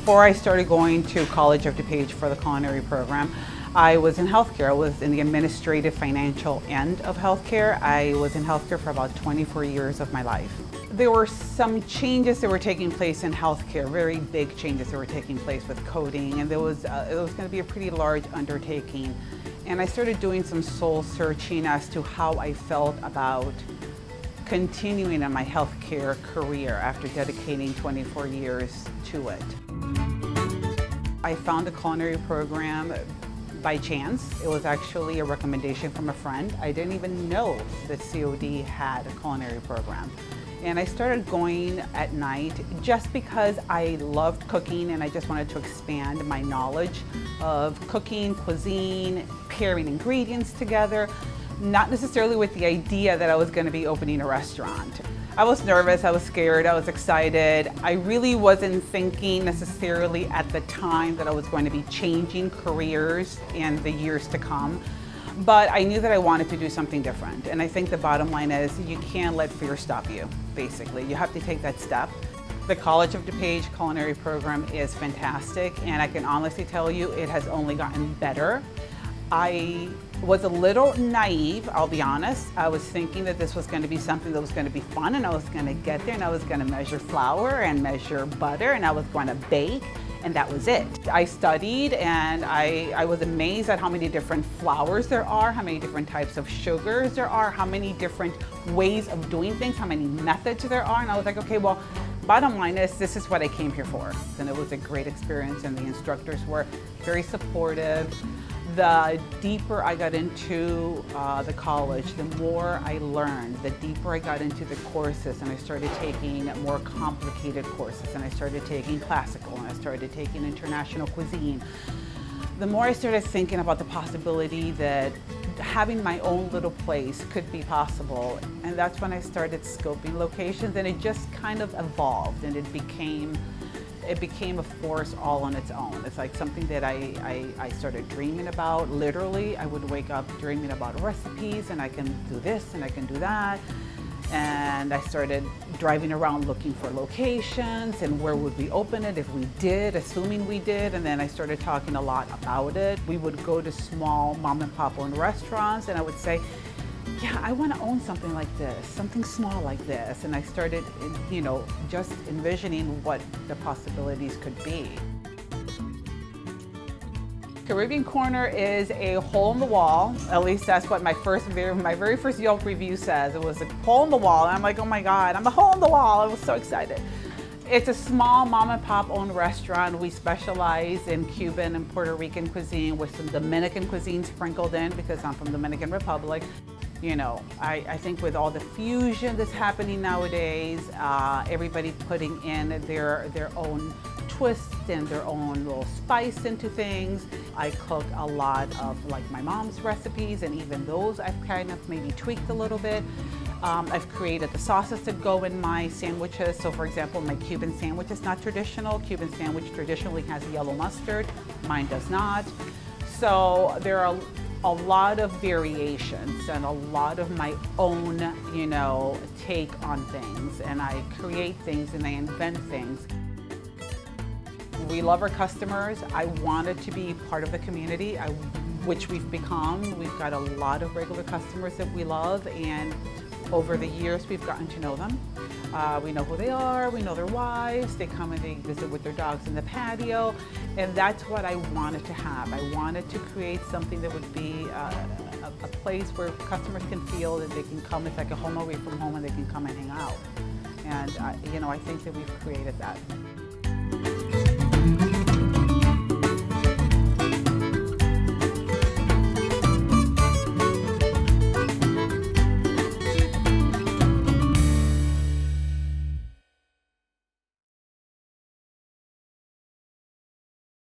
Before I started going to College of DuPage for the culinary program, I was in healthcare. I was in the administrative financial end of healthcare. I was in healthcare for about 24 years of my life. There were some changes that were taking place in healthcare, very big changes that were taking place with coding, and it was going to be a pretty large undertaking. And I started doing some soul searching as to how I felt about continuing in my healthcare career after dedicating 24 years to it. I found the culinary program by chance. It was actually a recommendation from a friend. I didn't even know that COD had a culinary program. And I started going at night just because I loved cooking and I just wanted to expand my knowledge of cooking, cuisine, pairing ingredients together, not necessarily with the idea that I was going to be opening a restaurant. I was nervous, I was scared, I was excited. I really wasn't thinking necessarily at the time that I was going to be changing careers in the years to come. But I knew that I wanted to do something different. And I think the bottom line is you can't let fear stop you, basically. You have to take that step. The College of DuPage culinary program is fantastic, and I can honestly tell you it has only gotten better. I was a little naive, I'll be honest. I was thinking that this was going to be something that was going to be fun, and I was going to get there and I was going to measure flour and measure butter and I was going to bake, and that was it. I studied and I was amazed at how many different flours there are, how many different types of sugars there are, how many different ways of doing things, how many methods there are, and I was like, okay, well, bottom line is this is what I came here for. And it was a great experience, and the instructors were very supportive. The deeper I got into the college, the more I learned, the deeper I got into the courses, and I started taking more complicated courses, and I started taking classical, and I started taking international cuisine. The more I started thinking about the possibility that having my own little place could be possible, and that's when I started scoping locations, and it just kind of evolved, and it became a force all on its own. It's like something that I started dreaming about. Literally, I would wake up dreaming about recipes, and I can do this and I can do that. And I started driving around looking for locations and where would we open it if we did, assuming we did. And then I started talking a lot about it. We would go to small mom and pop owned restaurants, and I would say, yeah, I want to own something like this, something small like this. And I started, just envisioning what the possibilities could be. Caribbean Corner is a hole in the wall. At least that's what my very first Yelp review says. It was a hole in the wall. And I'm like, oh my God, I'm a hole in the wall. I was so excited. It's a small mom and pop owned restaurant. We specialize in Cuban and Puerto Rican cuisine with some Dominican cuisine sprinkled in because I'm from Dominican Republic. I think with all the fusion that's happening nowadays, everybody putting in their own twist and their own little spice into things. I cook a lot of like my mom's recipes, and even those I've kind of maybe tweaked a little bit. I've created the sauces that go in my sandwiches. So for example, my Cuban sandwich is not traditional. Cuban sandwich traditionally has yellow mustard. Mine does not. So there are a lot of variations and a lot of my own, take on things. And I create things and I invent things. We love our customers. I wanted to be part of the community, which we've become. We've got a lot of regular customers that we love, and over the years we've gotten to know them. We know who they are, we know their wives, they come and they visit with their dogs in the patio, and that's what I wanted to have. I wanted to create something that would be a place where customers can feel that they can come. It's like a home away from home, and they can come and hang out. And I think that we've created that.